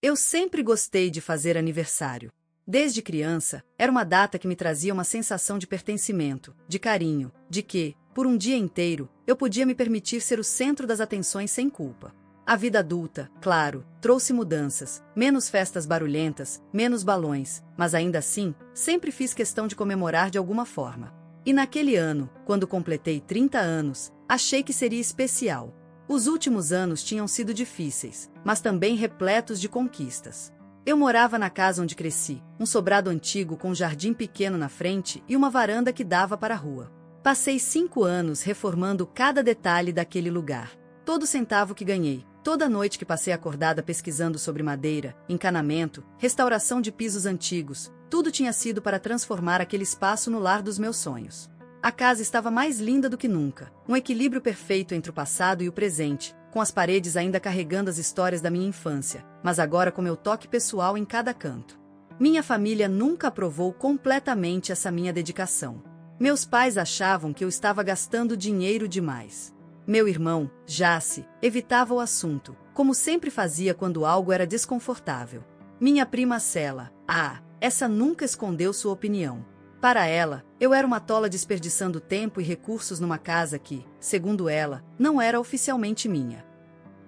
Eu sempre gostei de fazer aniversário. Desde criança, era uma data que me trazia uma sensação de pertencimento, de carinho, de que, por um dia inteiro, eu podia me permitir ser o centro das atenções sem culpa. A vida adulta, claro, trouxe mudanças, menos festas barulhentas, menos balões, mas ainda assim, sempre fiz questão de comemorar de alguma forma. E naquele ano, quando completei 30 anos, achei que seria especial. Os últimos anos tinham sido difíceis, mas também repletos de conquistas. Eu morava na casa onde cresci, um sobrado antigo com um jardim pequeno na frente e uma varanda que dava para a rua. Passei 5 anos reformando cada detalhe daquele lugar. Todo centavo que ganhei, toda noite que passei acordada pesquisando sobre madeira, encanamento, restauração de pisos antigos, tudo tinha sido para transformar aquele espaço no lar dos meus sonhos. A casa estava mais linda do que nunca, um equilíbrio perfeito entre o passado e o presente, com as paredes ainda carregando as histórias da minha infância, mas agora com meu toque pessoal em cada canto. Minha família nunca aprovou completamente essa minha dedicação. Meus pais achavam que eu estava gastando dinheiro demais. Meu irmão, Jace, evitava o assunto, como sempre fazia quando algo era desconfortável. Minha prima Cela, essa nunca escondeu sua opinião. Para ela, eu era uma tola desperdiçando tempo e recursos numa casa que, segundo ela, não era oficialmente minha.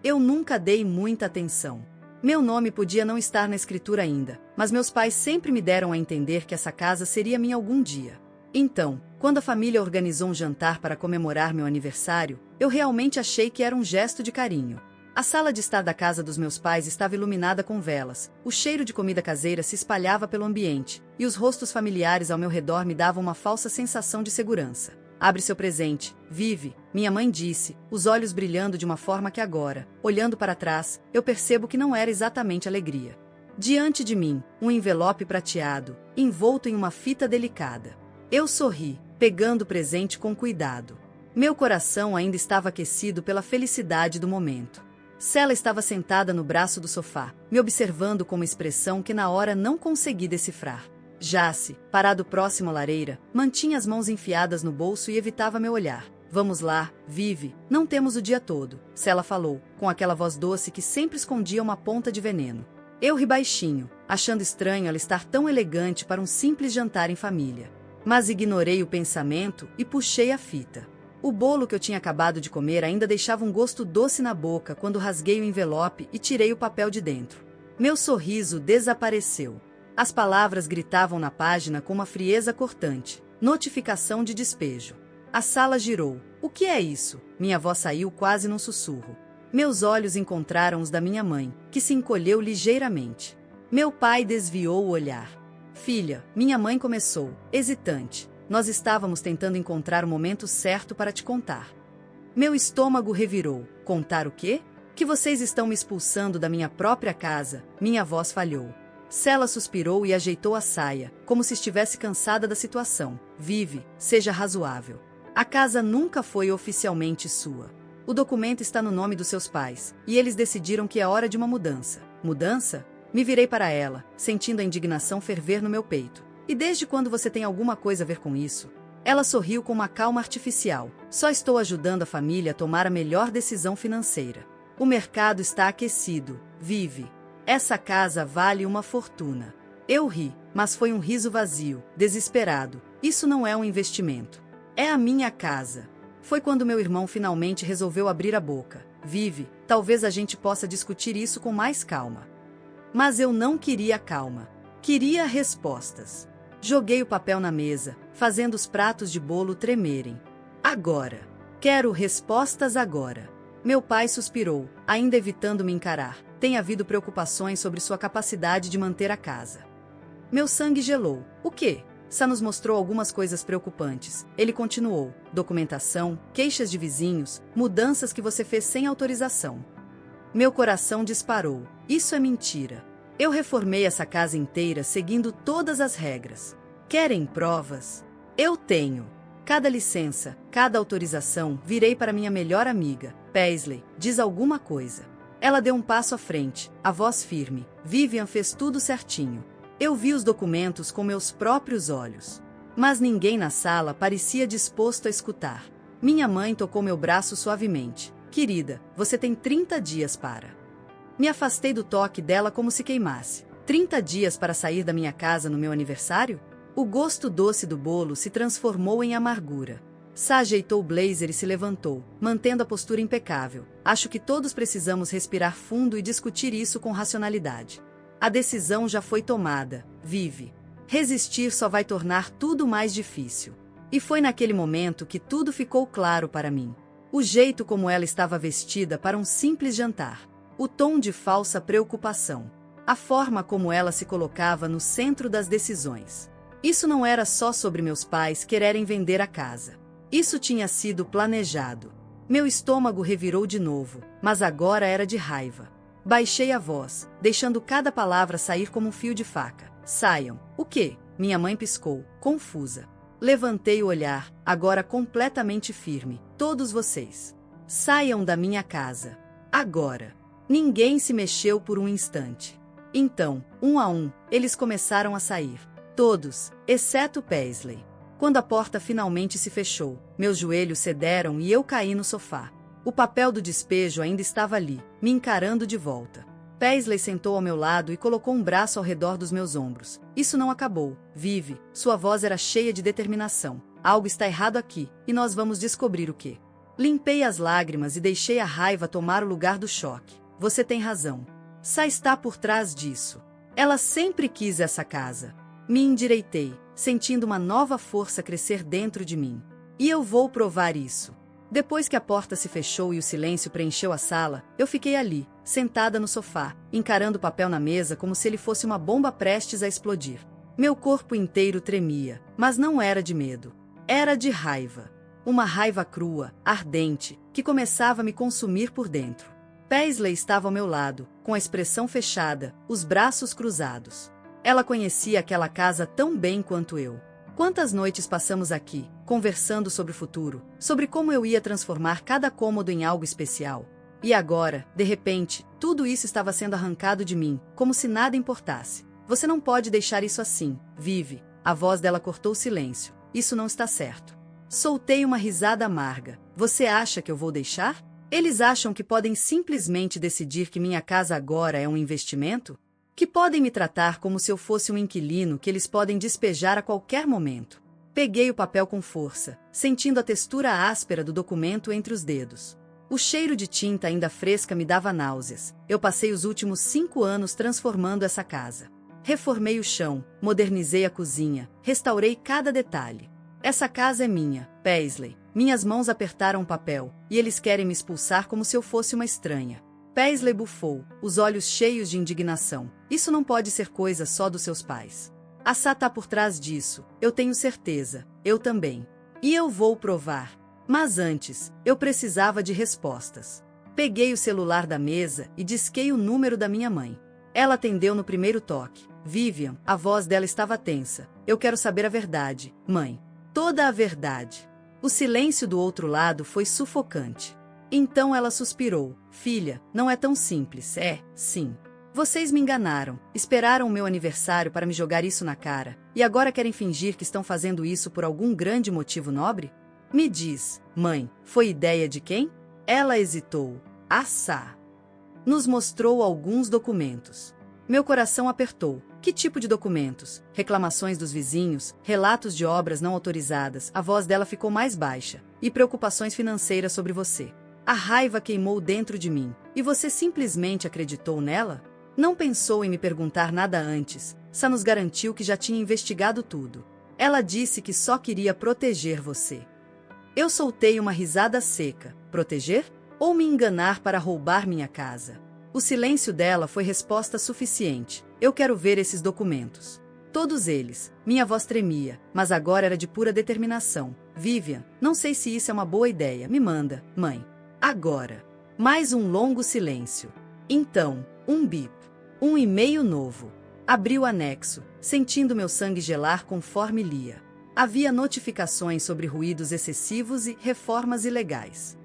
Eu nunca dei muita atenção. Meu nome podia não estar na escritura ainda, mas meus pais sempre me deram a entender que essa casa seria minha algum dia. Então, quando a família organizou um jantar para comemorar meu aniversário, eu realmente achei que era um gesto de carinho. A sala de estar da casa dos meus pais estava iluminada com velas, o cheiro de comida caseira se espalhava pelo ambiente, e os rostos familiares ao meu redor me davam uma falsa sensação de segurança. Abre seu presente, Vive, minha mãe disse, os olhos brilhando de uma forma que agora, olhando para trás, eu percebo que não era exatamente alegria. Diante de mim, um envelope prateado, envolto em uma fita delicada. Eu sorri, pegando o presente com cuidado. Meu coração ainda estava aquecido pela felicidade do momento. Cela estava sentada no braço do sofá, me observando com uma expressão que na hora não consegui decifrar. Jace, parado próximo à lareira, mantinha as mãos enfiadas no bolso e evitava meu olhar. Vamos lá, Vive, não temos o dia todo, Cela falou, com aquela voz doce que sempre escondia uma ponta de veneno. Eu ri baixinho, achando estranho ela estar tão elegante para um simples jantar em família. Mas ignorei o pensamento e puxei a fita. O bolo que eu tinha acabado de comer ainda deixava um gosto doce na boca quando rasguei o envelope e tirei o papel de dentro. Meu sorriso desapareceu. As palavras gritavam na página com uma frieza cortante. Notificação de despejo. A sala girou. O que é isso? Minha voz saiu quase num sussurro. Meus olhos encontraram os da minha mãe, que se encolheu ligeiramente. Meu pai desviou o olhar. Filha, minha mãe começou, hesitante. Nós estávamos tentando encontrar o momento certo para te contar. Meu estômago revirou. Contar o quê? Que vocês estão me expulsando da minha própria casa, minha voz falhou. Cela suspirou e ajeitou a saia, como se estivesse cansada da situação. Vive, seja razoável. A casa nunca foi oficialmente sua. O documento está no nome dos seus pais, e eles decidiram que é hora de uma mudança. Mudança? Me virei para ela, sentindo a indignação ferver no meu peito. E desde quando você tem alguma coisa a ver com isso? Ela sorriu com uma calma artificial. Só estou ajudando a família a tomar a melhor decisão financeira. O mercado está aquecido. Vive. Essa casa vale uma fortuna. Eu ri, mas foi um riso vazio, desesperado. Isso não é um investimento. É a minha casa. Foi quando meu irmão finalmente resolveu abrir a boca. Vive, talvez a gente possa discutir isso com mais calma. Mas eu não queria calma. Queria respostas. Joguei o papel na mesa, fazendo os pratos de bolo tremerem. Agora. Quero respostas agora. Meu pai suspirou, ainda evitando me encarar. Tem havido preocupações sobre sua capacidade de manter a casa. Meu sangue gelou. O quê? Sá nos mostrou algumas coisas preocupantes. Ele continuou. Documentação, queixas de vizinhos, mudanças que você fez sem autorização. Meu coração disparou. Isso é mentira. Eu reformei essa casa inteira seguindo todas as regras. Querem provas? Eu tenho. Cada licença, cada autorização, virei para minha melhor amiga, Paisley, diz alguma coisa. Ela deu um passo à frente, a voz firme. Vivian fez tudo certinho. Eu vi os documentos com meus próprios olhos. Mas ninguém na sala parecia disposto a escutar. Minha mãe tocou meu braço suavemente. Querida, você tem 30 dias para. Me afastei do toque dela como se queimasse. 30 dias para sair da minha casa no meu aniversário? O gosto doce do bolo se transformou em amargura. Sa ajeitou o blazer e se levantou, mantendo a postura impecável. Acho que todos precisamos respirar fundo e discutir isso com racionalidade. A decisão já foi tomada, Vivi. Resistir só vai tornar tudo mais difícil. E foi naquele momento que tudo ficou claro para mim. O jeito como ela estava vestida para um simples jantar. O tom de falsa preocupação. A forma como ela se colocava no centro das decisões. Isso não era só sobre meus pais quererem vender a casa. Isso tinha sido planejado. Meu estômago revirou de novo, mas agora era de raiva. Baixei a voz, deixando cada palavra sair como um fio de faca. Saiam. O quê? Minha mãe piscou, confusa. Levantei o olhar, agora completamente firme. Todos vocês. Saiam da minha casa. Agora. Ninguém se mexeu por um instante. Então, um a um, eles começaram a sair. Todos, exceto Paisley. Quando a porta finalmente se fechou, meus joelhos cederam e eu caí no sofá. O papel do despejo ainda estava ali, me encarando de volta. Paisley sentou ao meu lado e colocou um braço ao redor dos meus ombros. Isso não acabou, Vivi. Sua voz era cheia de determinação. Algo está errado aqui, e nós vamos descobrir o quê. Limpei as lágrimas e deixei a raiva tomar o lugar do choque. Você tem razão. Sa está por trás disso. Ela sempre quis essa casa. Me endireitei, sentindo uma nova força crescer dentro de mim. E eu vou provar isso. Depois que a porta se fechou e o silêncio preencheu a sala, eu fiquei ali, sentada no sofá, encarando o papel na mesa como se ele fosse uma bomba prestes a explodir. Meu corpo inteiro tremia, mas não era de medo. Era de raiva. Uma raiva crua, ardente, que começava a me consumir por dentro. Paisley estava ao meu lado, com a expressão fechada, os braços cruzados. Ela conhecia aquela casa tão bem quanto eu. Quantas noites passamos aqui, conversando sobre o futuro, sobre como eu ia transformar cada cômodo em algo especial. E agora, de repente, tudo isso estava sendo arrancado de mim, como se nada importasse. Você não pode deixar isso assim, Vivi. A voz dela cortou o silêncio. Isso não está certo. Soltei uma risada amarga. Você acha que eu vou deixar? Eles acham que podem simplesmente decidir que minha casa agora é um investimento? Que podem me tratar como se eu fosse um inquilino que eles podem despejar a qualquer momento. Peguei o papel com força, sentindo a textura áspera do documento entre os dedos. O cheiro de tinta ainda fresca me dava náuseas. Eu passei os últimos 5 anos transformando essa casa. Reformei o chão, modernizei a cozinha, restaurei cada detalhe. Essa casa é minha, Paisley. Minhas mãos apertaram o papel, e eles querem me expulsar como se eu fosse uma estranha. Paisley bufou, os olhos cheios de indignação. Isso não pode ser coisa só dos seus pais. A Sa tá por trás disso, eu tenho certeza, eu também. E eu vou provar. Mas antes, eu precisava de respostas. Peguei o celular da mesa e disquei o número da minha mãe. Ela atendeu no primeiro toque. Vivian, a voz dela estava tensa. Eu quero saber a verdade, mãe. Toda a verdade. O silêncio do outro lado foi sufocante. Então ela suspirou. Filha, não é tão simples, sim. Vocês me enganaram, esperaram o meu aniversário para me jogar isso na cara, e agora querem fingir que estão fazendo isso por algum grande motivo nobre? Me diz, mãe, foi ideia de quem? Ela hesitou. A Sa nos mostrou alguns documentos. Meu coração apertou. Que tipo de documentos? Reclamações dos vizinhos, relatos de obras não autorizadas. A voz dela ficou mais baixa. E preocupações financeiras sobre você. A raiva queimou dentro de mim. E você simplesmente acreditou nela? Não pensou em me perguntar nada antes. Sa nos garantiu que já tinha investigado tudo. Ela disse que só queria proteger você. Eu soltei uma risada seca. Proteger? Ou me enganar para roubar minha casa? O silêncio dela foi resposta suficiente. Eu quero ver esses documentos. Todos eles. Minha voz tremia, mas agora era de pura determinação. Vivian, não sei se isso é uma boa ideia. Me manda, mãe. Agora. Mais um longo silêncio. Então, um bip. Um e-mail novo. Abri o anexo, sentindo meu sangue gelar conforme lia. Havia notificações sobre ruídos excessivos e reformas ilegais.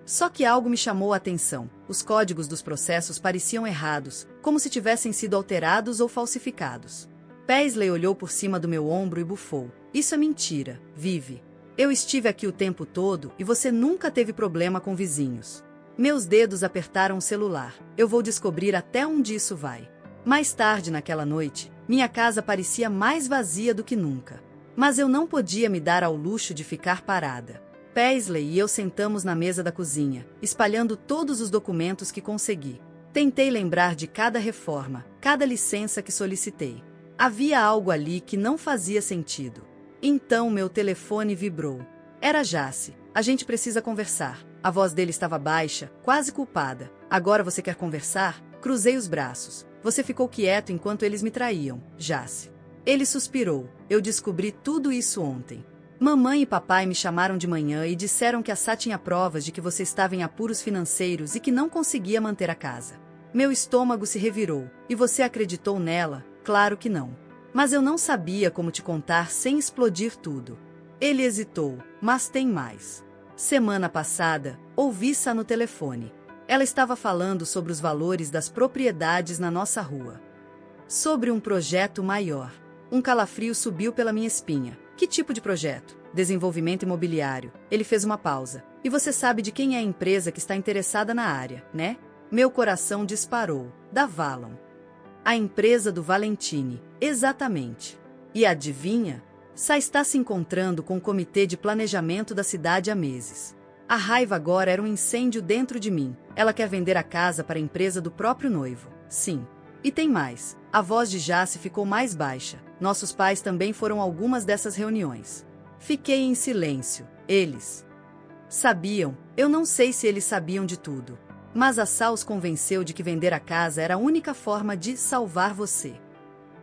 Só que algo me chamou a atenção. Os códigos dos processos pareciam errados, como se tivessem sido alterados ou falsificados. Paisley olhou por cima do meu ombro e bufou. Isso é mentira, Vivi. Eu estive aqui o tempo todo e você nunca teve problema com vizinhos. Meus dedos apertaram o celular. Eu vou descobrir até onde isso vai. Mais tarde naquela noite, minha casa parecia mais vazia do que nunca. Mas eu não podia me dar ao luxo de ficar parada. Paisley e eu sentamos na mesa da cozinha, espalhando todos os documentos que consegui. Tentei lembrar de cada reforma, cada licença que solicitei. Havia algo ali que não fazia sentido. Então meu telefone vibrou. Era Jace. A gente precisa conversar. A voz dele estava baixa, quase culpada. Agora você quer conversar? Cruzei os braços. Você ficou quieto enquanto eles me traíam, Jace. Ele suspirou. Eu descobri tudo isso ontem. Mamãe e papai me chamaram de manhã e disseram que a Sá tinha provas de que você estava em apuros financeiros e que não conseguia manter a casa. Meu estômago se revirou. E você acreditou nela? Claro que não. Mas eu não sabia como te contar sem explodir tudo. Ele hesitou, mas tem mais. Semana passada, ouvi Sá no telefone. Ela estava falando sobre os valores das propriedades na nossa rua. Sobre um projeto maior. Um calafrio subiu pela minha espinha. Que tipo de projeto? Desenvolvimento imobiliário. Ele fez uma pausa. E você sabe de quem é a empresa que está interessada na área, né? Meu coração disparou. Da Valon. A empresa do Valentini. Exatamente. E adivinha? Sá está se encontrando com o comitê de planejamento da cidade há meses. A raiva agora era um incêndio dentro de mim. Ela quer vender a casa para a empresa do próprio noivo. Sim. E tem mais. A voz de Jace ficou mais baixa. Nossos pais também foram a algumas dessas reuniões. Fiquei em silêncio. Eles sabiam. Eu não sei se eles sabiam de tudo. Mas a Sá os convenceu de que vender a casa era a única forma de salvar você.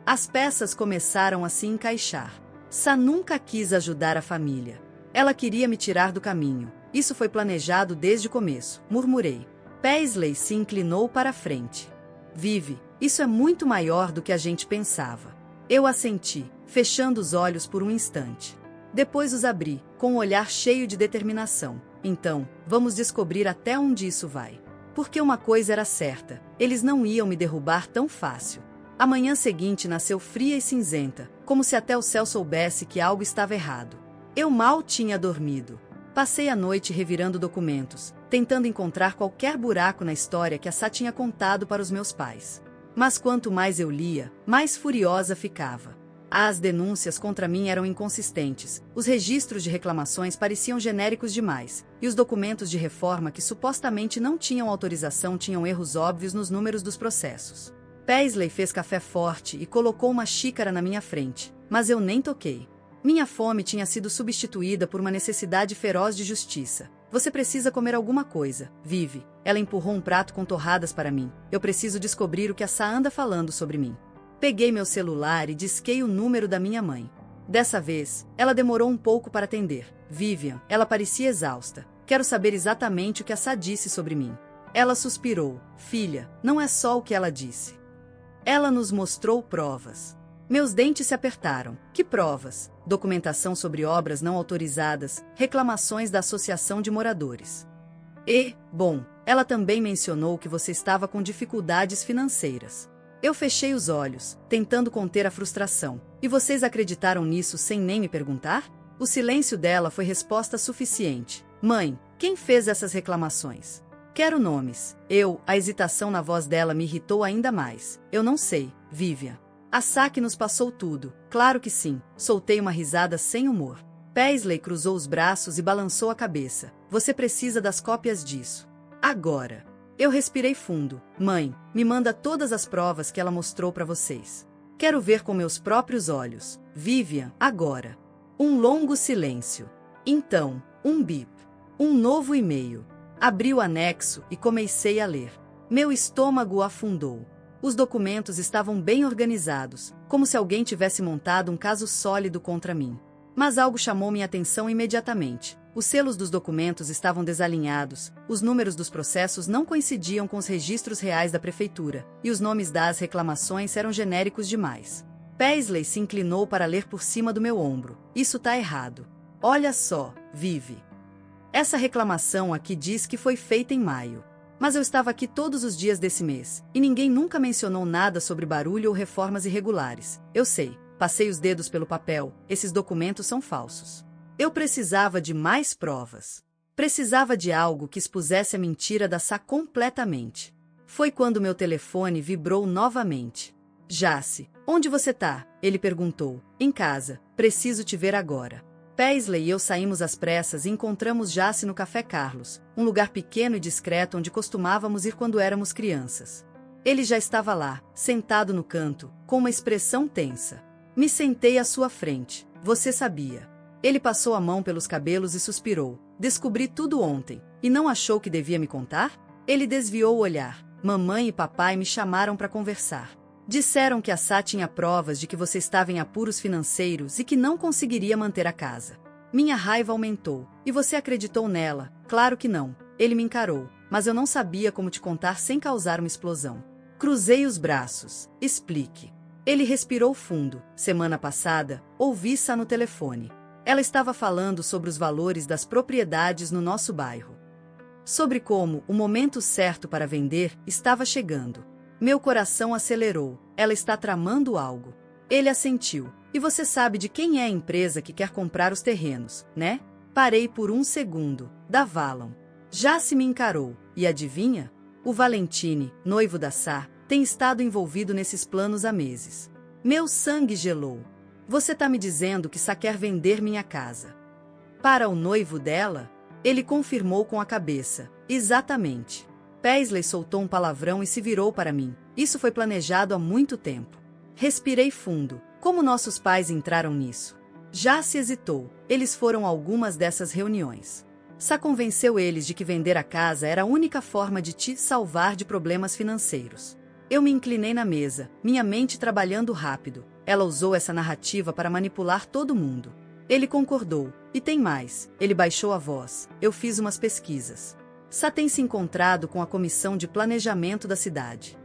As peças começaram a se encaixar. Sá nunca quis ajudar a família. Ela queria me tirar do caminho. Isso foi planejado desde o começo, murmurei. Paisley se inclinou para a frente. Vive, isso é muito maior do que a gente pensava. Eu assenti, fechando os olhos por um instante. Depois os abri, com um olhar cheio de determinação. Então, vamos descobrir até onde isso vai. Porque uma coisa era certa, eles não iam me derrubar tão fácil. A manhã seguinte nasceu fria e cinzenta, como se até o céu soubesse que algo estava errado. Eu mal tinha dormido. Passei a noite revirando documentos, tentando encontrar qualquer buraco na história que a Sá tinha contado para os meus pais. Mas quanto mais eu lia, mais furiosa ficava. As denúncias contra mim eram inconsistentes, os registros de reclamações pareciam genéricos demais, e os documentos de reforma que supostamente não tinham autorização tinham erros óbvios nos números dos processos. Paisley fez café forte e colocou uma xícara na minha frente, mas eu nem toquei. Minha fome tinha sido substituída por uma necessidade feroz de justiça. Você precisa comer alguma coisa, Vive. Ela empurrou um prato com torradas para mim. Eu preciso descobrir o que a Sá anda falando sobre mim. Peguei meu celular e disquei o número da minha mãe. Dessa vez, ela demorou um pouco para atender. Vivian, ela parecia exausta. Quero saber exatamente o que a Sá disse sobre mim. Ela suspirou. Filha, não é só o que ela disse. Ela nos mostrou provas. Meus dentes se apertaram. Que provas? Documentação sobre obras não autorizadas, reclamações da Associação de Moradores. E, bom, ela também mencionou que você estava com dificuldades financeiras. Eu fechei os olhos, tentando conter a frustração. E vocês acreditaram nisso sem nem me perguntar? O silêncio dela foi resposta suficiente. Mãe, quem fez essas reclamações? Quero nomes. A hesitação na voz dela me irritou ainda mais. Eu não sei, Vivian. A Sá que nos passou tudo. Claro que sim. Soltei uma risada sem humor. Paisley cruzou os braços e balançou a cabeça. Você precisa das cópias disso. Agora. Eu respirei fundo. Mãe, me manda todas as provas que ela mostrou para vocês. Quero ver com meus próprios olhos. Vivian, agora. Um longo silêncio. Então, um bip. Um novo e-mail. Abri o anexo e comecei a ler. Meu estômago afundou. Os documentos estavam bem organizados, como se alguém tivesse montado um caso sólido contra mim. Mas algo chamou minha atenção imediatamente. Os selos dos documentos estavam desalinhados, os números dos processos não coincidiam com os registros reais da prefeitura, e os nomes das reclamações eram genéricos demais. Paisley se inclinou para ler por cima do meu ombro. Isso tá errado. Olha só, Vive. Essa reclamação aqui diz que foi feita em maio. Mas eu estava aqui todos os dias desse mês, e ninguém nunca mencionou nada sobre barulho ou reformas irregulares. Eu sei, passei os dedos pelo papel, esses documentos são falsos. Eu precisava de mais provas. Precisava de algo que expusesse a mentira da Sá completamente. Foi quando meu telefone vibrou novamente. Jace, onde você tá? Ele perguntou. Em casa. Preciso te ver agora. Paisley e eu saímos às pressas e encontramos Jace no Café Carlos, um lugar pequeno e discreto onde costumávamos ir quando éramos crianças. Ele já estava lá, sentado no canto, com uma expressão tensa. Me sentei à sua frente. Você sabia. Ele passou a mão pelos cabelos e suspirou. Descobri tudo ontem. E não achou que devia me contar? Ele desviou o olhar. Mamãe e papai me chamaram para conversar. Disseram que a Sá tinha provas de que você estava em apuros financeiros e que não conseguiria manter a casa. Minha raiva aumentou. E você acreditou nela? Claro que não. Ele me encarou. Mas eu não sabia como te contar sem causar uma explosão. Cruzei os braços. Explique. Ele respirou fundo. Semana passada, ouvi Sá no telefone. Ela estava falando sobre os valores das propriedades no nosso bairro. Sobre como o momento certo para vender estava chegando. Meu coração acelerou. Ela está tramando algo. Ele assentiu. E você sabe de quem é a empresa que quer comprar os terrenos, né? Parei por um segundo. Da Valon. Jace me encarou. E adivinha? O Valentini, noivo da Sá, tem estado envolvido nesses planos há meses. Meu sangue gelou. Você tá me dizendo que Sá quer vender minha casa? Para o noivo dela? Ele confirmou com a cabeça. Exatamente. Paisley soltou um palavrão e se virou para mim. Isso foi planejado há muito tempo. Respirei fundo. Como nossos pais entraram nisso? Jace hesitou. Eles foram a algumas dessas reuniões. Sá convenceu eles de que vender a casa era a única forma de te salvar de problemas financeiros. Eu me inclinei na mesa, minha mente trabalhando rápido. Ela usou essa narrativa para manipular todo mundo. Ele concordou. E tem mais. Ele baixou a voz. Eu fiz umas pesquisas. Sá tem se encontrado com a comissão de planejamento da cidade.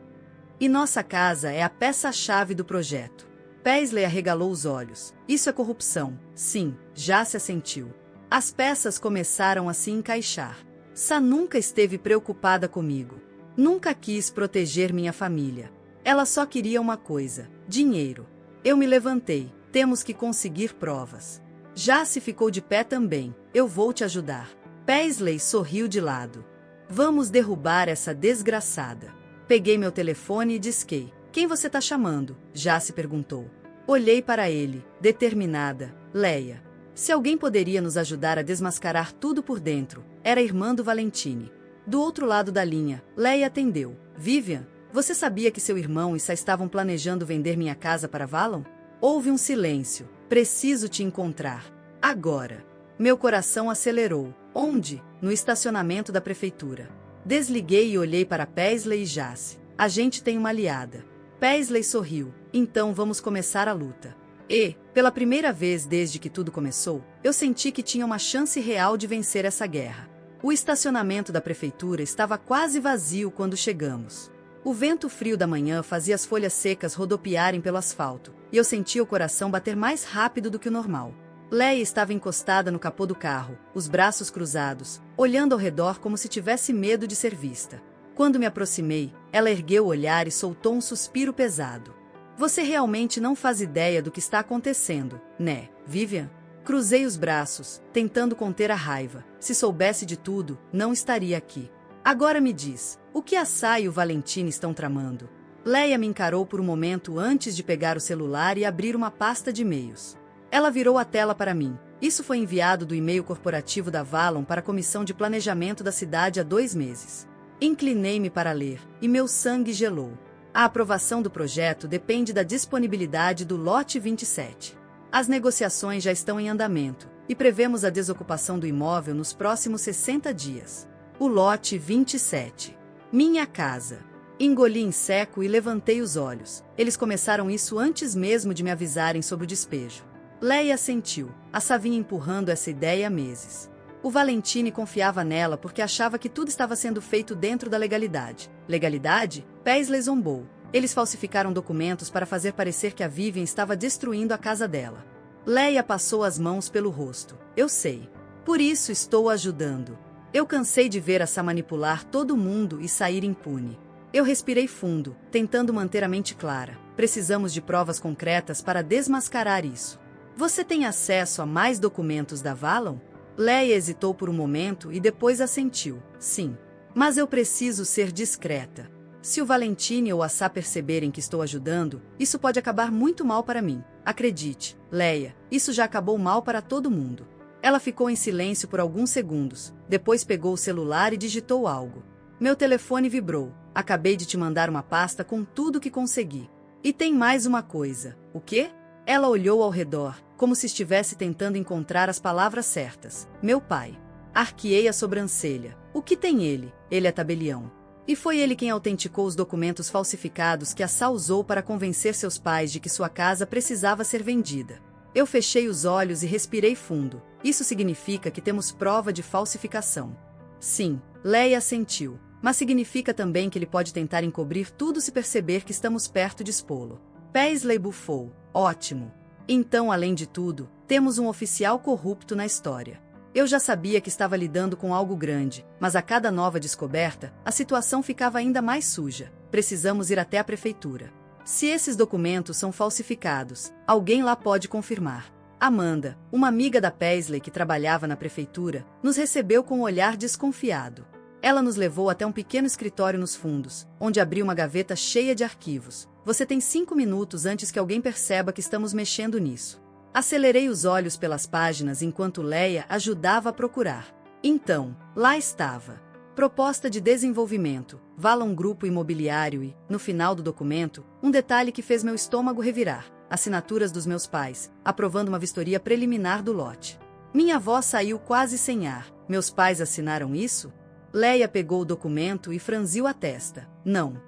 E nossa casa é a peça-chave do projeto. Paisley arregalou os olhos. Isso é corrupção. Sim, Jace assentiu. As peças começaram a se encaixar. Sá nunca esteve preocupada comigo. Nunca quis proteger minha família. Ela só queria uma coisa: dinheiro. Eu me levantei. Temos que conseguir provas. Jace ficou de pé também. Eu vou te ajudar. Paisley sorriu de lado. Vamos derrubar essa desgraçada. Peguei meu telefone e disquei. Quem você tá chamando? Jace perguntou. Olhei para ele, determinada. Leia. Se alguém poderia nos ajudar a desmascarar tudo por dentro, era a irmã do Valentini. Do outro lado da linha, Leia atendeu. Vivian, você sabia que seu irmão e Sá estavam planejando vender minha casa para Valon? Houve um silêncio. Preciso te encontrar. Agora. Meu coração acelerou. Onde? No estacionamento da prefeitura. Desliguei e olhei para Paisley e Jace. A gente tem uma aliada. Paisley sorriu. Então vamos começar a luta. E, pela primeira vez desde que tudo começou, eu senti que tinha uma chance real de vencer essa guerra. O estacionamento da prefeitura estava quase vazio quando chegamos. O vento frio da manhã fazia as folhas secas rodopiarem pelo asfalto, e eu sentia o coração bater mais rápido do que o normal. Leia estava encostada no capô do carro, os braços cruzados, olhando ao redor como se tivesse medo de ser vista. Quando me aproximei, ela ergueu o olhar e soltou um suspiro pesado. Você realmente não faz ideia do que está acontecendo, né, Vivian? Cruzei os braços, tentando conter a raiva. Se soubesse de tudo, não estaria aqui. Agora me diz, o que a Sá e o Valentini estão tramando? Leia me encarou por um momento antes de pegar o celular e abrir uma pasta de e-mails. Ela virou a tela para mim. Isso foi enviado do e-mail corporativo da Valon para a Comissão de Planejamento da cidade há 2 meses. Inclinei-me para ler, e meu sangue gelou. A aprovação do projeto depende da disponibilidade do lote 27. As negociações já estão em andamento, e prevemos a desocupação do imóvel nos próximos 60 dias. O lote 27. Minha casa. Engoli em seco e levantei os olhos. Eles começaram isso antes mesmo de me avisarem sobre o despejo. Leia assentiu. A Sá vinha empurrando essa ideia há meses. O Valentini confiava nela porque achava que tudo estava sendo feito dentro da legalidade. Legalidade? Paisley zombou. Eles falsificaram documentos para fazer parecer que a Vivian estava destruindo a casa dela. Leia passou as mãos pelo rosto. Eu sei. Por isso estou ajudando. Eu cansei de ver a Sá manipular todo mundo e sair impune. Eu respirei fundo, tentando manter a mente clara. Precisamos de provas concretas para desmascarar isso. Você tem acesso a mais documentos da Valon? Leia hesitou por um momento e depois assentiu. Sim. Mas eu preciso ser discreta. Se o Valentine ou a Sá perceberem que estou ajudando, isso pode acabar muito mal para mim. Acredite, Leia, isso já acabou mal para todo mundo. Ela ficou em silêncio por alguns segundos, depois pegou o celular e digitou algo. Meu telefone vibrou. Acabei de te mandar uma pasta com tudo que consegui. E tem mais uma coisa. O quê? Ela olhou ao redor, como se estivesse tentando encontrar as palavras certas. Meu pai. Arqueei a sobrancelha. O que tem ele? Ele é tabelião. E foi ele quem autenticou os documentos falsificados que a Sá usou para convencer seus pais de que sua casa precisava ser vendida. Eu fechei os olhos e respirei fundo. Isso significa que temos prova de falsificação. Sim, Leia assentiu. Mas significa também que ele pode tentar encobrir tudo se perceber que estamos perto de expô-lo. Paisley bufou. Ótimo. Então, além de tudo, temos um oficial corrupto na história. Eu já sabia que estava lidando com algo grande, mas a cada nova descoberta, a situação ficava ainda mais suja. Precisamos ir até a prefeitura. Se esses documentos são falsificados, alguém lá pode confirmar. Amanda, uma amiga da Paisley que trabalhava na prefeitura, nos recebeu com um olhar desconfiado. Ela nos levou até um pequeno escritório nos fundos, onde abriu uma gaveta cheia de arquivos. Você tem 5 minutos antes que alguém perceba que estamos mexendo nisso. Acelerei os olhos pelas páginas enquanto Leia ajudava a procurar. Então, lá estava. Proposta de desenvolvimento, Valon Grupo Imobiliário e, no final do documento, um detalhe que fez meu estômago revirar. Assinaturas dos meus pais, aprovando uma vistoria preliminar do lote. Minha voz saiu quase sem ar. Meus pais assinaram isso? Leia pegou o documento e franziu a testa. Não.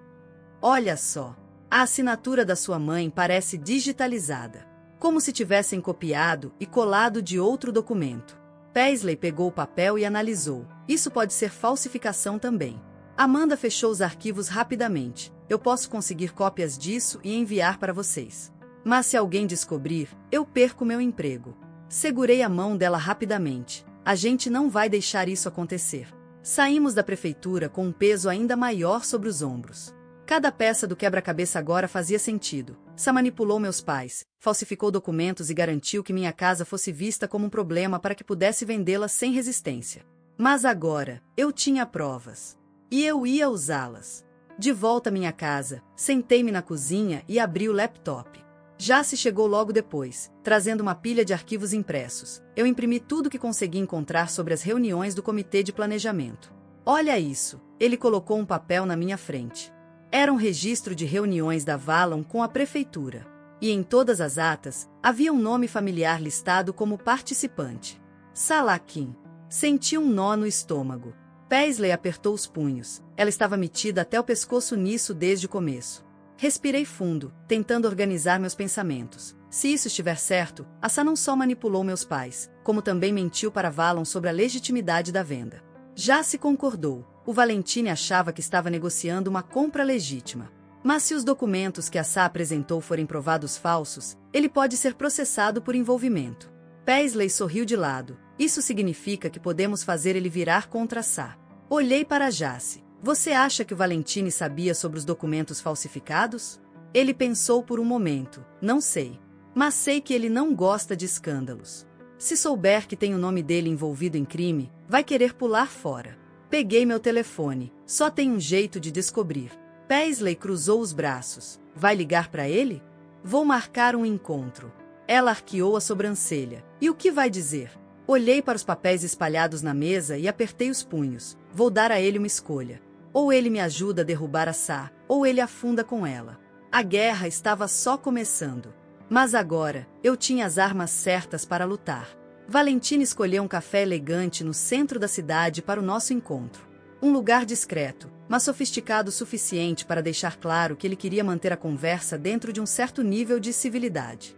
Olha só. A assinatura da sua mãe parece digitalizada. Como se tivessem copiado e colado de outro documento. Paisley pegou o papel e analisou. Isso pode ser falsificação também. Amanda fechou os arquivos rapidamente. Eu posso conseguir cópias disso e enviar para vocês. Mas se alguém descobrir, eu perco meu emprego. Segurei a mão dela rapidamente. A gente não vai deixar isso acontecer. Saímos da prefeitura com um peso ainda maior sobre os ombros. Cada peça do quebra-cabeça agora fazia sentido. Sá manipulou meus pais, falsificou documentos e garantiu que minha casa fosse vista como um problema para que pudesse vendê-la sem resistência. Mas agora, eu tinha provas. E eu ia usá-las. De volta à minha casa, sentei-me na cozinha e abri o laptop. Jace chegou logo depois, trazendo uma pilha de arquivos impressos. Eu imprimi tudo que consegui encontrar sobre as reuniões do comitê de planejamento. Olha isso, ele colocou um papel na minha frente. Era um registro de reuniões da Valon com a prefeitura. E em todas as atas, havia um nome familiar listado como participante. Salaquim. Senti um nó no estômago. Paisley apertou os punhos. Ela estava metida até o pescoço nisso desde o começo. Respirei fundo, tentando organizar meus pensamentos. Se isso estiver certo, a Sá não só manipulou meus pais, como também mentiu para Valon sobre a legitimidade da venda. Já se concordou. O Valentine achava que estava negociando uma compra legítima. Mas se os documentos que a Sá apresentou forem provados falsos, ele pode ser processado por envolvimento. Paisley sorriu de lado. Isso significa que podemos fazer ele virar contra a Sá. Olhei para Jace. Você acha que o Valentine sabia sobre os documentos falsificados? Ele pensou por um momento. Não sei. Mas sei que ele não gosta de escândalos. Se souber que tem o nome dele envolvido em crime, vai querer pular fora. Peguei meu telefone. Só tem um jeito de descobrir. Paisley cruzou os braços. Vai ligar para ele? Vou marcar um encontro. Ela arqueou a sobrancelha. E o que vai dizer? Olhei para os papéis espalhados na mesa e apertei os punhos. Vou dar a ele uma escolha. Ou ele me ajuda a derrubar a Sá, ou ele afunda com ela. A guerra estava só começando. Mas agora, eu tinha as armas certas para lutar. Valentine escolheu um café elegante no centro da cidade para o nosso encontro. Um lugar discreto, mas sofisticado o suficiente para deixar claro que ele queria manter a conversa dentro de um certo nível de civilidade.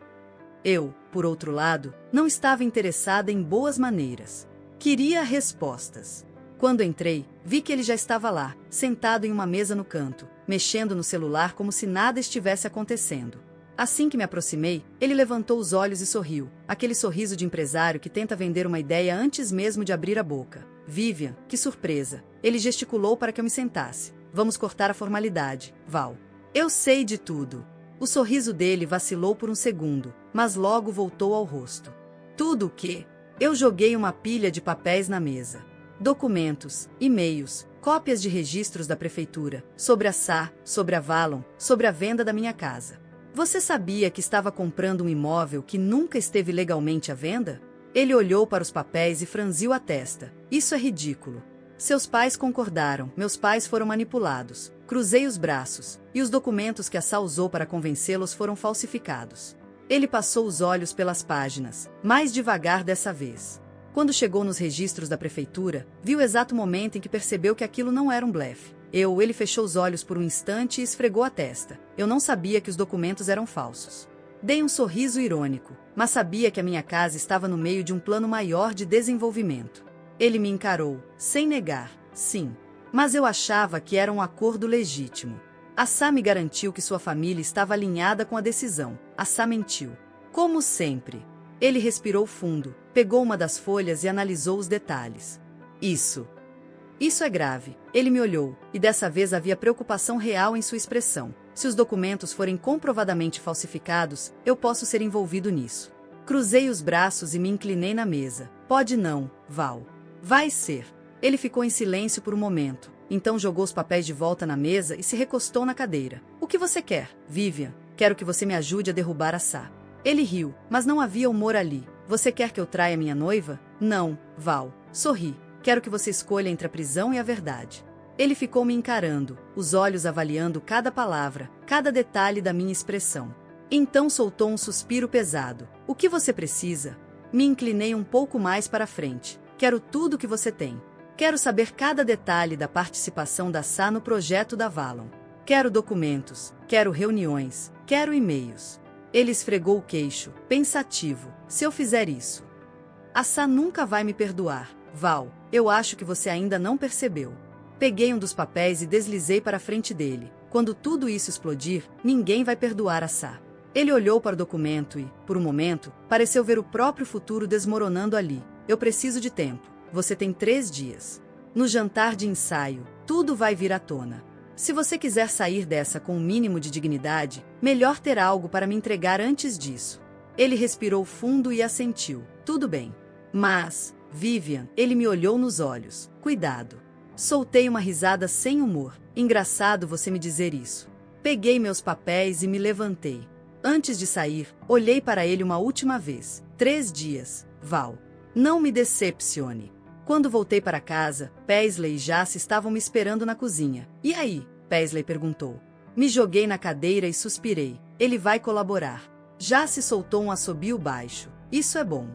Eu, por outro lado, não estava interessada em boas maneiras. Queria respostas. Quando entrei, vi que ele já estava lá, sentado em uma mesa no canto, mexendo no celular como se nada estivesse acontecendo. Assim que me aproximei, ele levantou os olhos e sorriu, aquele sorriso de empresário que tenta vender uma ideia antes mesmo de abrir a boca. Vivian, que surpresa! Ele gesticulou para que eu me sentasse. Vamos cortar a formalidade, Val. Eu sei de tudo. O sorriso dele vacilou por um segundo, mas logo voltou ao rosto. Tudo o quê? Eu joguei uma pilha de papéis na mesa. Documentos, e-mails, cópias de registros da prefeitura, sobre a SA, sobre a Valon, sobre a venda da minha casa. Você sabia que estava comprando um imóvel que nunca esteve legalmente à venda? Ele olhou para os papéis e franziu a testa. Isso é ridículo. Seus pais concordaram, meus pais foram manipulados. Cruzei os braços, e os documentos que a SA usou para convencê-los foram falsificados. Ele passou os olhos pelas páginas, mais devagar dessa vez. Quando chegou nos registros da prefeitura, viu o exato momento em que percebeu que aquilo não era um blefe. Ele fechou os olhos por um instante e esfregou a testa. Eu não sabia que os documentos eram falsos. Dei um sorriso irônico, mas sabia que a minha casa estava no meio de um plano maior de desenvolvimento. Ele me encarou, sem negar, sim. Mas eu achava que era um acordo legítimo. A SA me garantiu que sua família estava alinhada com a decisão. A SA mentiu. Como sempre. Ele respirou fundo, pegou uma das folhas e analisou os detalhes. Isso é grave. Ele me olhou, e dessa vez havia preocupação real em sua expressão. Se os documentos forem comprovadamente falsificados, eu posso ser envolvido nisso. Cruzei os braços e me inclinei na mesa. Pode não, Val. Vai ser. Ele ficou em silêncio por um momento, então jogou os papéis de volta na mesa e se recostou na cadeira. O que você quer, Vivian? Quero que você me ajude a derrubar a SA. Ele riu, mas não havia humor ali. Você quer que eu traia minha noiva? Não, Val. Sorri. Quero que você escolha entre a prisão e a verdade. Ele ficou me encarando, os olhos avaliando cada palavra, cada detalhe da minha expressão. Então soltou um suspiro pesado. O que você precisa? Me inclinei um pouco mais para frente. Quero tudo o que você tem. Quero saber cada detalhe da participação da SA no projeto da Valon. Quero documentos, quero reuniões, quero e-mails. Ele esfregou o queixo, pensativo. Se eu fizer isso, a SA nunca vai me perdoar. Val, eu acho que você ainda não percebeu. Peguei um dos papéis e deslizei para a frente dele. Quando tudo isso explodir, ninguém vai perdoar a SA. Ele olhou para o documento e, por um momento, pareceu ver o próprio futuro desmoronando ali. Eu preciso de tempo. Você tem 3 dias. No jantar de ensaio, tudo vai vir à tona. Se você quiser sair dessa com um mínimo de dignidade, melhor ter algo para me entregar antes disso. Ele respirou fundo e assentiu. Tudo bem. Mas, Vivian, ele me olhou nos olhos. Cuidado. Soltei uma risada sem humor. Engraçado você me dizer isso. Peguei meus papéis e me levantei. Antes de sair, olhei para ele uma última vez. 3 dias, Val. Não me decepcione. Quando voltei para casa, Paisley e Jace estavam me esperando na cozinha. E aí? Paisley perguntou. Me joguei na cadeira e suspirei. Ele vai colaborar. Jace soltou um assobio baixo. Isso é bom.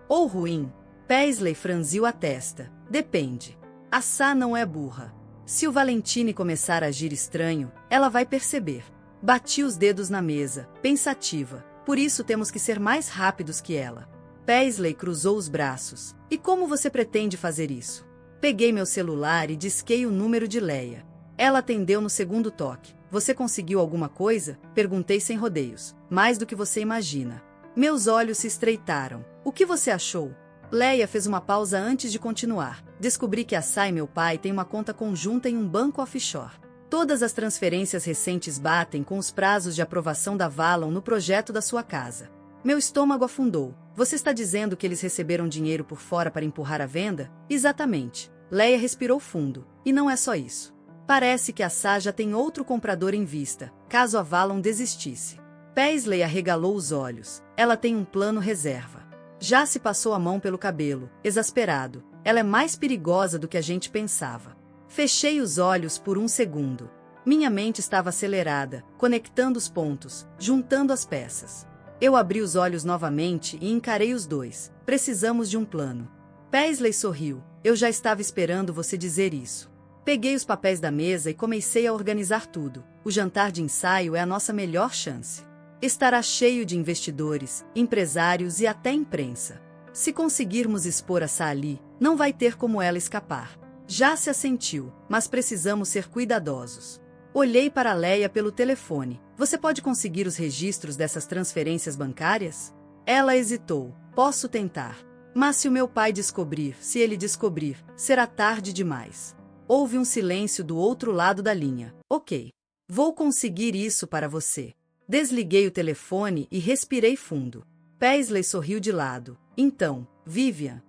Ou ruim? Paisley franziu a testa. Depende. A SA não é burra. Se o Valentine começar a agir estranho, ela vai perceber. Bati os dedos na mesa, pensativa. Por isso temos que ser mais rápidos que ela. Paisley cruzou os braços. E como você pretende fazer isso? Peguei meu celular e disquei o número de Leia. Ela atendeu no segundo toque. Você conseguiu alguma coisa? Perguntei sem rodeios. Mais do que você imagina. Meus olhos se estreitaram. O que você achou? Leia fez uma pausa antes de continuar. Descobri que a SA e meu pai têm uma conta conjunta em um banco offshore. Todas as transferências recentes batem com os prazos de aprovação da Valon no projeto da sua casa. Meu estômago afundou. Você está dizendo que eles receberam dinheiro por fora para empurrar a venda? Exatamente. Leia respirou fundo. E não é só isso. Parece que a SA já tem outro comprador em vista, caso a Valon desistisse. Paisley arregalou os olhos. Ela tem um plano reserva. Já se passou a mão pelo cabelo, exasperado. Ela é mais perigosa do que a gente pensava. Fechei os olhos por um segundo. Minha mente estava acelerada, conectando os pontos, juntando as peças. Eu abri os olhos novamente e encarei os dois. Precisamos de um plano. Paisley sorriu. Eu já estava esperando você dizer isso. Peguei os papéis da mesa e comecei a organizar tudo. O jantar de ensaio é a nossa melhor chance. Estará cheio de investidores, empresários e até imprensa. Se conseguirmos expor a SA ali, não vai ter como ela escapar. Já se assentiu, mas precisamos ser cuidadosos. Olhei para Leia pelo telefone. Você pode conseguir os registros dessas transferências bancárias? Ela hesitou. Posso tentar. Mas se o meu pai descobrir, se ele descobrir, será tarde demais. Houve um silêncio do outro lado da linha. Ok. Vou conseguir isso para você. Desliguei o telefone e respirei fundo. Paisley sorriu de lado. Então, Vivian,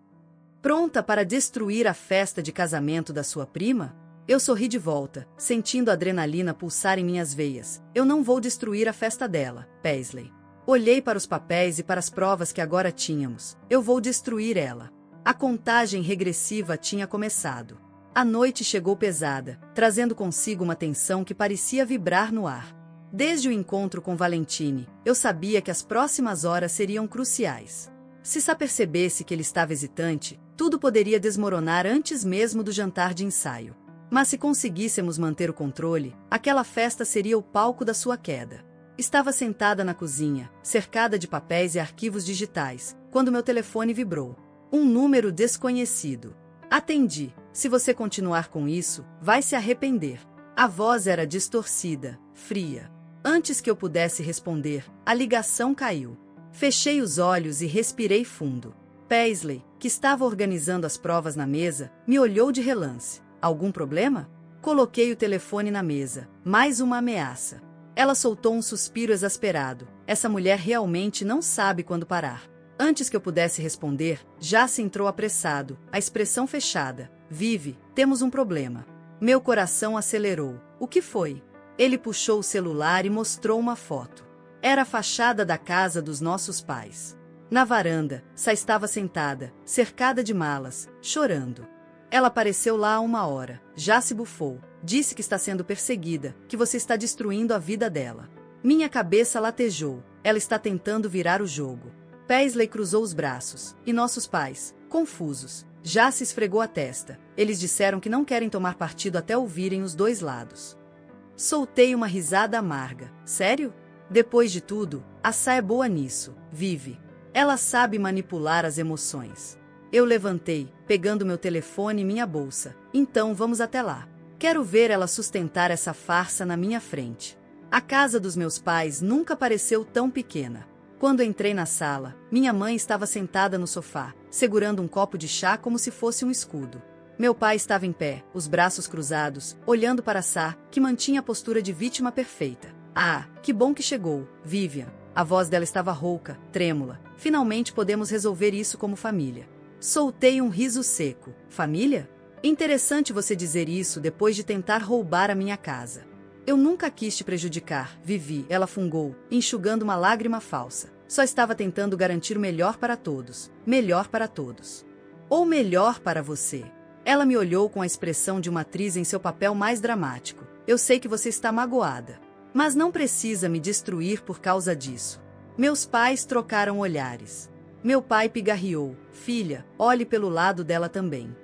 pronta para destruir a festa de casamento da sua prima? Eu sorri de volta, sentindo a adrenalina pulsar em minhas veias. Eu não vou destruir a festa dela, Paisley. Olhei para os papéis e para as provas que agora tínhamos. Eu vou destruir ela. A contagem regressiva tinha começado. A noite chegou pesada, trazendo consigo uma tensão que parecia vibrar no ar. Desde o encontro com Valentine, eu sabia que as próximas horas seriam cruciais. Se Sá percebesse que ele estava hesitante, tudo poderia desmoronar antes mesmo do jantar de ensaio. Mas se conseguíssemos manter o controle, aquela festa seria o palco da sua queda. Estava sentada na cozinha, cercada de papéis e arquivos digitais, quando meu telefone vibrou. Um número desconhecido. Atendi. Se você continuar com isso, vai se arrepender. A voz era distorcida, fria. Antes que eu pudesse responder, a ligação caiu. Fechei os olhos e respirei fundo. Paisley, que estava organizando as provas na mesa, me olhou de relance. Algum problema? Coloquei o telefone na mesa. Mais uma ameaça. Ela soltou um suspiro exasperado. Essa mulher realmente não sabe quando parar. Antes que eu pudesse responder, já se entrou apressado, a expressão fechada. Vive, temos um problema. Meu coração acelerou. O que foi? Ele puxou o celular e mostrou uma foto. Era a fachada da casa dos nossos pais. Na varanda, Sá estava sentada, cercada de malas, chorando. Ela apareceu lá há 1 hora, já se bufou, disse que está sendo perseguida, que você está destruindo a vida dela. Minha cabeça latejou, ela está tentando virar o jogo. Paisley cruzou os braços, e nossos pais, confusos, já se esfregou a testa. Eles disseram que não querem tomar partido até ouvirem os dois lados. Soltei uma risada amarga. Sério? Depois de tudo, a Sá é boa nisso, Vive. Ela sabe manipular as emoções. Eu levantei, pegando meu telefone e minha bolsa. Então vamos até lá. Quero ver ela sustentar essa farsa na minha frente. A casa dos meus pais nunca pareceu tão pequena. Quando entrei na sala, minha mãe estava sentada no sofá, segurando um copo de chá como se fosse um escudo. Meu pai estava em pé, os braços cruzados, olhando para Sá, que mantinha a postura de vítima perfeita. Ah, que bom que chegou, Vivian. A voz dela estava rouca, trêmula. Finalmente podemos resolver isso como família. Soltei um riso seco. Família? Interessante você dizer isso depois de tentar roubar a minha casa. Eu nunca quis te prejudicar, Vivi, ela fungou, enxugando uma lágrima falsa. Só estava tentando garantir o melhor para todos. Melhor para todos. Ou melhor para você. Ela me olhou com a expressão de uma atriz em seu papel mais dramático. Eu sei que você está magoada. Mas não precisa me destruir por causa disso. Meus pais trocaram olhares. Meu pai pigarreou. Filha, olhe pelo lado dela também.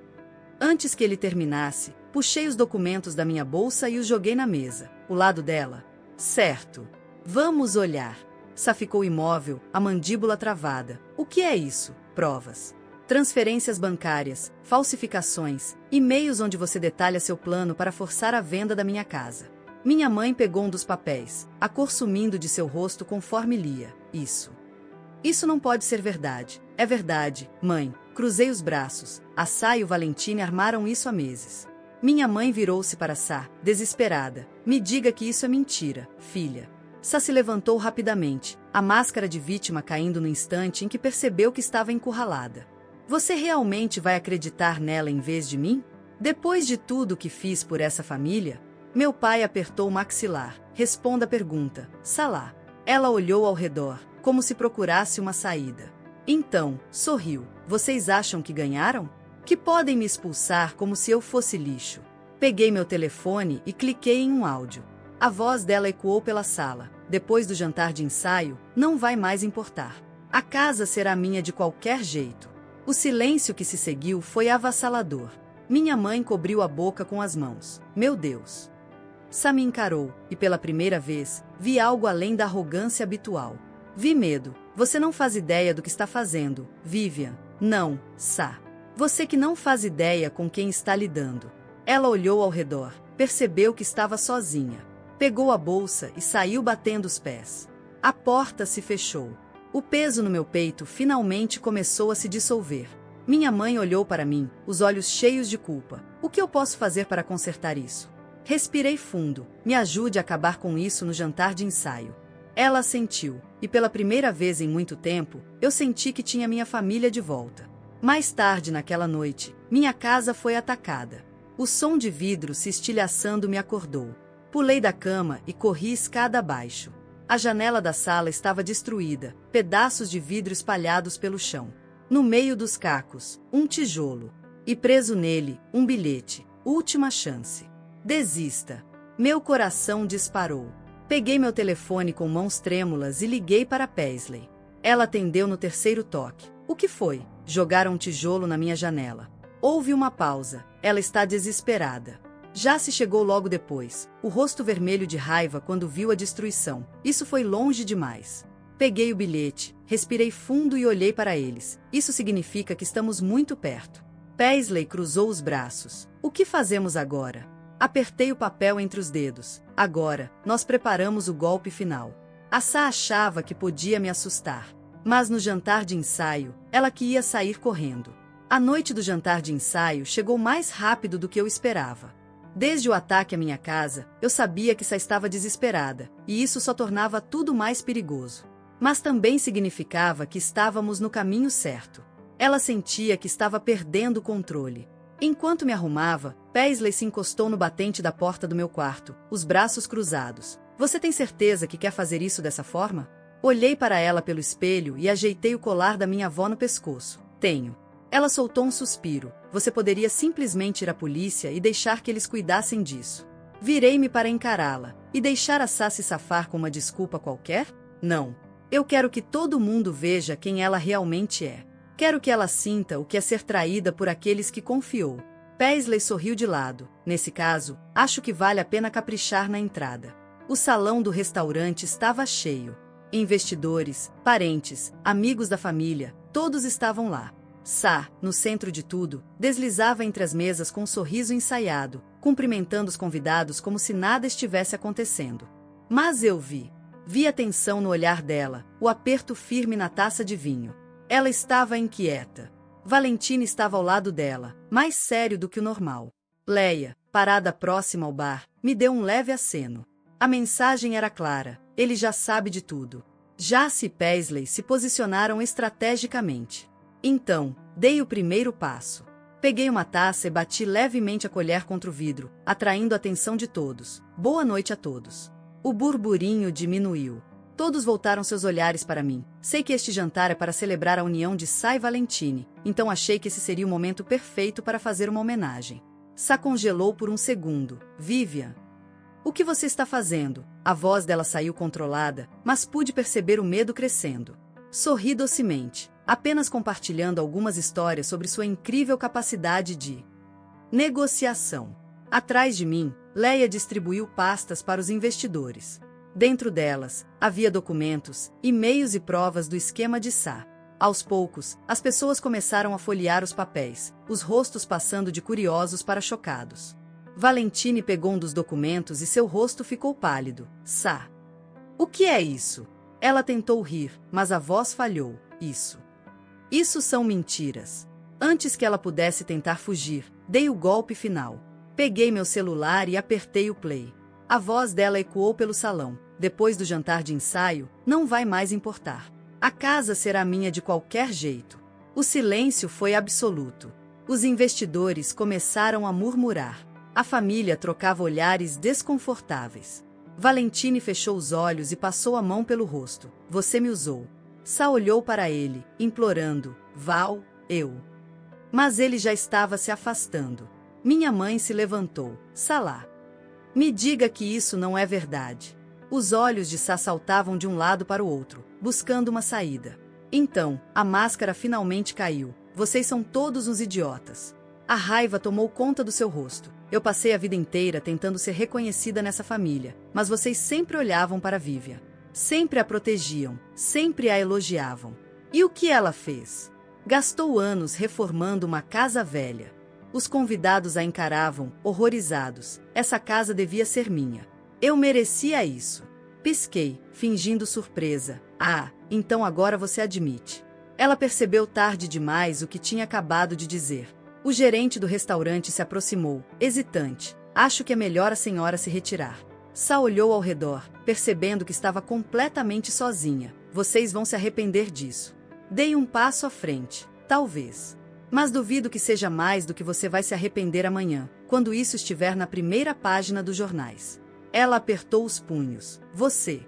Antes que ele terminasse, puxei os documentos da minha bolsa e os joguei na mesa. O lado dela? Certo. Vamos olhar. Sá ficou imóvel, a mandíbula travada. O que é isso? Provas. Transferências bancárias, falsificações, e-mails onde você detalha seu plano para forçar a venda da minha casa. Minha mãe pegou um dos papéis, a cor sumindo de seu rosto conforme lia. Isso não pode ser verdade. É verdade, mãe. Cruzei os braços. A Sá e o Valentine armaram isso há meses. Minha mãe virou-se para Sá, desesperada. Me diga que isso é mentira, filha. Sá se levantou rapidamente, a máscara de vítima caindo no instante em que percebeu que estava encurralada. Você realmente vai acreditar nela em vez de mim? Depois de tudo que fiz por essa família? Meu pai apertou o maxilar. Responda a pergunta. Salá. Ela olhou ao redor, como se procurasse uma saída. Então, sorriu. Vocês acham que ganharam? Que podem me expulsar como se eu fosse lixo. Peguei meu telefone e cliquei em um áudio. A voz dela ecoou pela sala. Depois do jantar de ensaio, não vai mais importar. A casa será minha de qualquer jeito. O silêncio que se seguiu foi avassalador. Minha mãe cobriu a boca com as mãos. Meu Deus! Sá me encarou, e pela primeira vez, vi algo além da arrogância habitual. Vi medo. Você não faz ideia do que está fazendo, Vivian. Não, Sá. Você que não faz ideia com quem está lidando. Ela olhou ao redor, percebeu que estava sozinha. Pegou a bolsa e saiu batendo os pés. A porta se fechou. O peso no meu peito finalmente começou a se dissolver. Minha mãe olhou para mim, os olhos cheios de culpa. O que eu posso fazer para consertar isso? Respirei fundo. Me ajude a acabar com isso no jantar de ensaio. Ela assentiu, e pela primeira vez em muito tempo, eu senti que tinha minha família de volta. Mais tarde naquela noite, minha casa foi atacada. O som de vidro se estilhaçando me acordou. Pulei da cama e corri escada abaixo. A janela da sala estava destruída, pedaços de vidro espalhados pelo chão. No meio dos cacos, um tijolo. E preso nele, um bilhete. Última chance. Desista. Meu coração disparou. Peguei meu telefone com mãos trêmulas e liguei para Paisley. Ela atendeu no terceiro toque. O que foi? Jogaram um tijolo na minha janela. Houve uma pausa. Ela está desesperada. Já se chegou logo depois, o rosto vermelho de raiva quando viu a destruição. Isso foi longe demais. Peguei o bilhete, respirei fundo e olhei para eles. Isso significa que estamos muito perto. Paisley cruzou os braços. O que fazemos agora? Apertei o papel entre os dedos. Agora, nós preparamos o golpe final. A Sa achava que podia me assustar. Mas no jantar de ensaio, ela que ia sair correndo. A noite do jantar de ensaio chegou mais rápido do que eu esperava. Desde o ataque à minha casa, eu sabia que Sa estava desesperada, e isso só tornava tudo mais perigoso. Mas também significava que estávamos no caminho certo. Ela sentia que estava perdendo o controle. Enquanto me arrumava, Paisley se encostou no batente da porta do meu quarto, os braços cruzados. Você tem certeza que quer fazer isso dessa forma? Olhei para ela pelo espelho e ajeitei o colar da minha avó no pescoço. Tenho. Ela soltou um suspiro. Você poderia simplesmente ir à polícia e deixar que eles cuidassem disso. Virei-me para encará-la. E deixar a Sa se safar com uma desculpa qualquer? Não. Eu quero que todo mundo veja quem ela realmente é. Quero que ela sinta o que é ser traída por aqueles que confiou. Paisley sorriu de lado. Nesse caso, acho que vale a pena caprichar na entrada. O salão do restaurante estava cheio. Investidores, parentes, amigos da família, todos estavam lá. Sa, no centro de tudo, deslizava entre as mesas com um sorriso ensaiado, cumprimentando os convidados como se nada estivesse acontecendo. Mas eu vi a tensão no olhar dela, o aperto firme na taça de vinho. Ela estava inquieta. Valentina estava ao lado dela, mais sério do que o normal. Leia, parada próxima ao bar, me deu um leve aceno. A mensagem era clara, ele já sabe de tudo. Jace e Paisley se posicionaram estrategicamente. Então, dei o primeiro passo. Peguei uma taça e bati levemente a colher contra o vidro, atraindo a atenção de todos. Boa noite a todos. O burburinho diminuiu. Todos voltaram seus olhares para mim. Sei que este jantar é para celebrar a união de Sa e Valentine, então achei que esse seria o momento perfeito para fazer uma homenagem. Sa congelou por um segundo. Vivian. O que você está fazendo? A voz dela saiu controlada, mas pude perceber o medo crescendo. Sorri docemente, apenas compartilhando algumas histórias sobre sua incrível capacidade de negociação. Atrás de mim, Leia distribuiu pastas para os investidores. Dentro delas, havia documentos, e-mails e provas do esquema de Sa. Aos poucos, as pessoas começaram a folhear os papéis, os rostos passando de curiosos para chocados. Valentine pegou um dos documentos e seu rosto ficou pálido. Sa. O que é isso? Ela tentou rir, mas a voz falhou. Isso são mentiras. Antes que ela pudesse tentar fugir, dei o golpe final. Peguei meu celular e apertei o play. A voz dela ecoou pelo salão. Depois do jantar de ensaio, não vai mais importar. A casa será minha de qualquer jeito. O silêncio foi absoluto. Os investidores começaram a murmurar. A família trocava olhares desconfortáveis. Valentine fechou os olhos e passou a mão pelo rosto. Você me usou. Sa olhou para ele, implorando. Val, eu. Mas ele já estava se afastando. Minha mãe se levantou. Salah. Me diga que isso não é verdade. Os olhos de Sa saltavam de um lado para o outro, buscando uma saída. Então, a máscara finalmente caiu. Vocês são todos uns idiotas. A raiva tomou conta do seu rosto. Eu passei a vida inteira tentando ser reconhecida nessa família, mas vocês sempre olhavam para Vivian. Sempre a protegiam, sempre a elogiavam. E o que ela fez? Gastou anos reformando uma casa velha. Os convidados a encaravam, horrorizados. Essa casa devia ser minha. Eu merecia isso. Pisquei, fingindo surpresa. Ah, então agora você admite. Ela percebeu tarde demais o que tinha acabado de dizer. O gerente do restaurante se aproximou, hesitante. Acho que é melhor a senhora se retirar. Sa olhou ao redor, percebendo que estava completamente sozinha. Vocês vão se arrepender disso. Dei um passo à frente. Talvez. Mas duvido que seja mais do que você vai se arrepender amanhã, quando isso estiver na primeira página dos jornais. Ela apertou os punhos. Você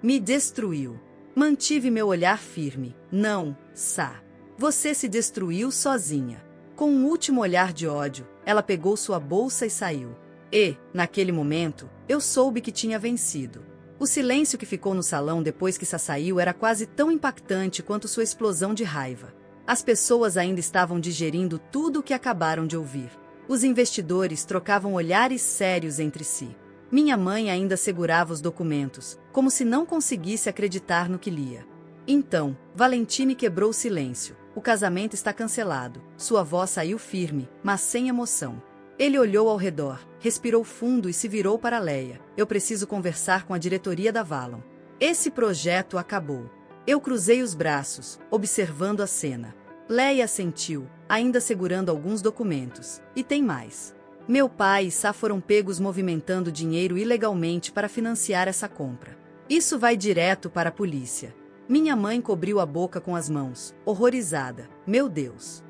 me destruiu. Mantive meu olhar firme. Não, Sa. Você se destruiu sozinha. Com um último olhar de ódio, ela pegou sua bolsa e saiu. E, naquele momento, eu soube que tinha vencido. O silêncio que ficou no salão depois que Sa saiu era quase tão impactante quanto sua explosão de raiva. As pessoas ainda estavam digerindo tudo o que acabaram de ouvir. Os investidores trocavam olhares sérios entre si. Minha mãe ainda segurava os documentos, como se não conseguisse acreditar no que lia. Então, Valentine quebrou o silêncio. O casamento está cancelado. Sua voz saiu firme, mas sem emoção. Ele olhou ao redor, respirou fundo e se virou para Leia. Eu preciso conversar com a diretoria da Valon. Esse projeto acabou. Eu cruzei os braços, observando a cena. Leia assentiu, ainda segurando alguns documentos. E tem mais. Meu pai e Sa foram pegos movimentando dinheiro ilegalmente para financiar essa compra. Isso vai direto para a polícia. Minha mãe cobriu a boca com as mãos, horrorizada. Meu Deus!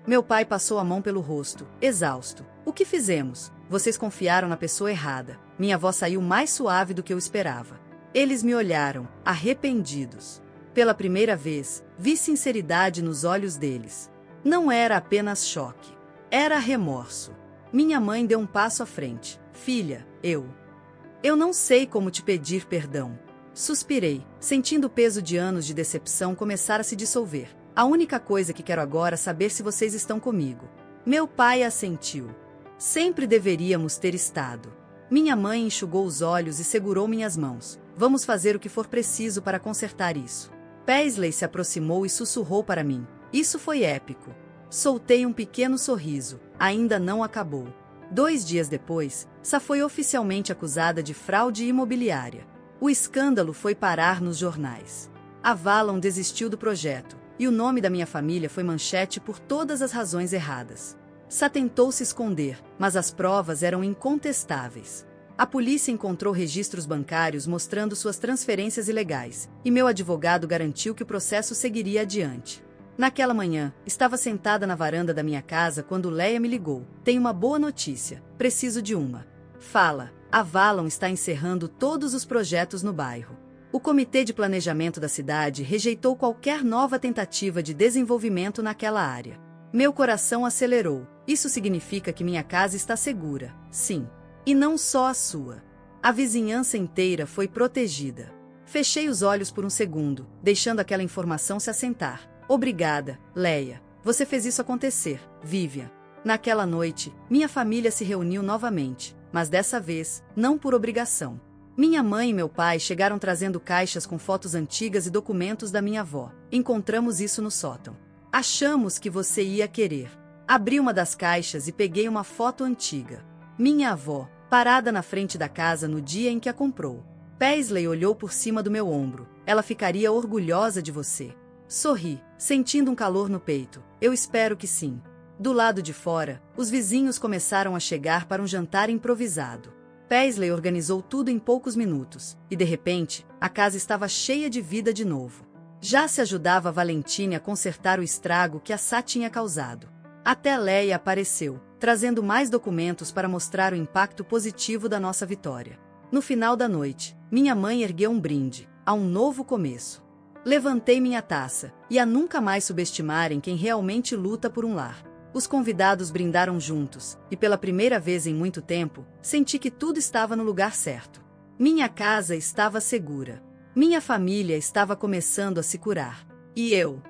Meu pai passou a mão pelo rosto, exausto. O que fizemos? Vocês confiaram na pessoa errada. Minha voz saiu mais suave do que eu esperava. Eles me olharam, arrependidos. Pela primeira vez, vi sinceridade nos olhos deles. Não era apenas choque. Era remorso. Minha mãe deu um passo à frente. Filha, eu não sei como te pedir perdão. Suspirei, sentindo o peso de anos de decepção começar a se dissolver. A única coisa que quero agora é saber se vocês estão comigo. Meu pai assentiu. Sempre deveríamos ter estado. Minha mãe enxugou os olhos e segurou minhas mãos. Vamos fazer o que for preciso para consertar isso. Paisley se aproximou e sussurrou para mim. Isso foi épico. Soltei um pequeno sorriso. Ainda não acabou. 2 dias depois, Sa foi oficialmente acusada de fraude imobiliária. O escândalo foi parar nos jornais. A Valon desistiu do projeto, e o nome da minha família foi manchete por todas as razões erradas. Sa tentou se esconder, mas as provas eram incontestáveis. A polícia encontrou registros bancários mostrando suas transferências ilegais, e meu advogado garantiu que o processo seguiria adiante. Naquela manhã, estava sentada na varanda da minha casa quando Leia me ligou. Tenho uma boa notícia. Preciso de uma. Fala. A Valon está encerrando todos os projetos no bairro. O Comitê de Planejamento da cidade rejeitou qualquer nova tentativa de desenvolvimento naquela área. Meu coração acelerou. Isso significa que minha casa está segura. Sim. E não só a sua. A vizinhança inteira foi protegida. Fechei os olhos por um segundo, deixando aquela informação se assentar. Obrigada, Leia. Você fez isso acontecer, Vivian. Naquela noite, minha família se reuniu novamente, mas dessa vez, não por obrigação. Minha mãe e meu pai chegaram trazendo caixas com fotos antigas e documentos da minha avó. Encontramos isso no sótão. Achamos que você ia querer. Abri uma das caixas e peguei uma foto antiga. Minha avó, parada na frente da casa no dia em que a comprou. Paisley olhou por cima do meu ombro. Ela ficaria orgulhosa de você. Sorri, sentindo um calor no peito. Eu espero que sim. Do lado de fora, os vizinhos começaram a chegar para um jantar improvisado. Paisley organizou tudo em poucos minutos, e de repente, a casa estava cheia de vida de novo. Já se ajudava Valentine a consertar o estrago que a Sa tinha causado. Até Leia apareceu, trazendo mais documentos para mostrar o impacto positivo da nossa vitória. No final da noite, minha mãe ergueu um brinde, a um novo começo. Levantei minha taça, e a nunca mais subestimarem quem realmente luta por um lar. Os convidados brindaram juntos, e pela primeira vez em muito tempo, senti que tudo estava no lugar certo. Minha casa estava segura. Minha família estava começando a se curar. E eu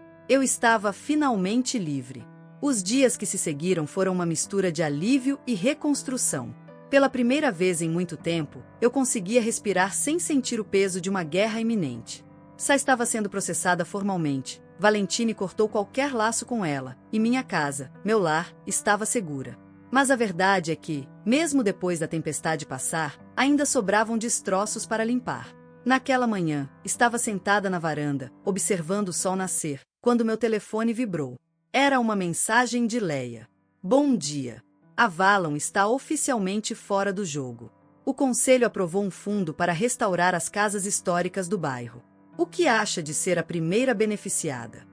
estava finalmente livre. Os dias que se seguiram foram uma mistura de alívio e reconstrução. Pela primeira vez em muito tempo, eu conseguia respirar sem sentir o peso de uma guerra iminente. Sa estava sendo processada formalmente. Valentine cortou qualquer laço com ela, e minha casa, meu lar, estava segura. Mas a verdade é que, mesmo depois da tempestade passar, ainda sobravam destroços para limpar. Naquela manhã, estava sentada na varanda, observando o sol nascer, quando meu telefone vibrou. Era uma mensagem de Leia. Bom dia. A Valon está oficialmente fora do jogo. O conselho aprovou um fundo para restaurar as casas históricas do bairro. O que acha de ser a primeira beneficiada?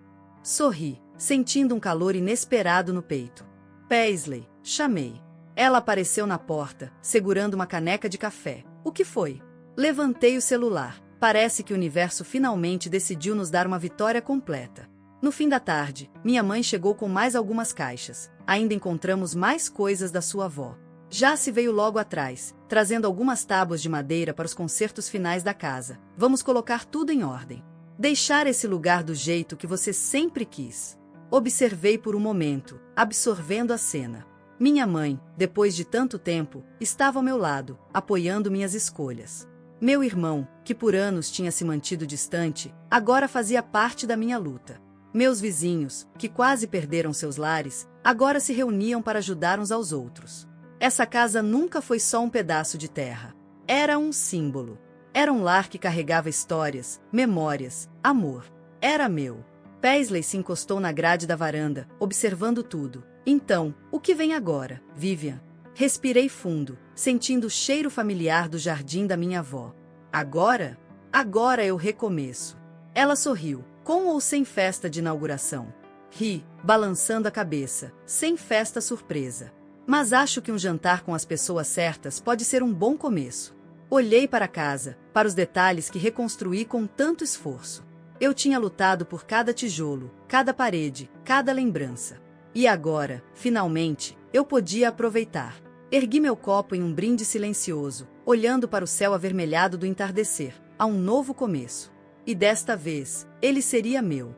Sorri, sentindo um calor inesperado no peito. Paisley, chamei. Ela apareceu na porta, segurando uma caneca de café. O que foi? Levantei o celular. Parece que o universo finalmente decidiu nos dar uma vitória completa. No fim da tarde, minha mãe chegou com mais algumas caixas. Ainda encontramos mais coisas da sua avó. Jace veio logo atrás, trazendo algumas tábuas de madeira para os concertos finais da casa. Vamos colocar tudo em ordem. Deixar esse lugar do jeito que você sempre quis. Observei por um momento, absorvendo a cena. Minha mãe, depois de tanto tempo, estava ao meu lado, apoiando minhas escolhas. Meu irmão, que por anos tinha se mantido distante, agora fazia parte da minha luta. Meus vizinhos, que quase perderam seus lares, agora se reuniam para ajudar uns aos outros. Essa casa nunca foi só um pedaço de terra. Era um símbolo. Era um lar que carregava histórias, memórias, amor. Era meu. Paisley se encostou na grade da varanda, observando tudo. Então, o que vem agora, Vivian? Respirei fundo, sentindo o cheiro familiar do jardim da minha avó. Agora? Agora eu recomeço. Ela sorriu, com ou sem festa de inauguração. Ri, balançando a cabeça, sem festa surpresa. Mas acho que um jantar com as pessoas certas pode ser um bom começo. Olhei para casa, para os detalhes que reconstruí com tanto esforço. Eu tinha lutado por cada tijolo, cada parede, cada lembrança. E agora, finalmente, eu podia aproveitar. Ergui meu copo em um brinde silencioso, olhando para o céu avermelhado do entardecer, a um novo começo. E desta vez, ele seria meu.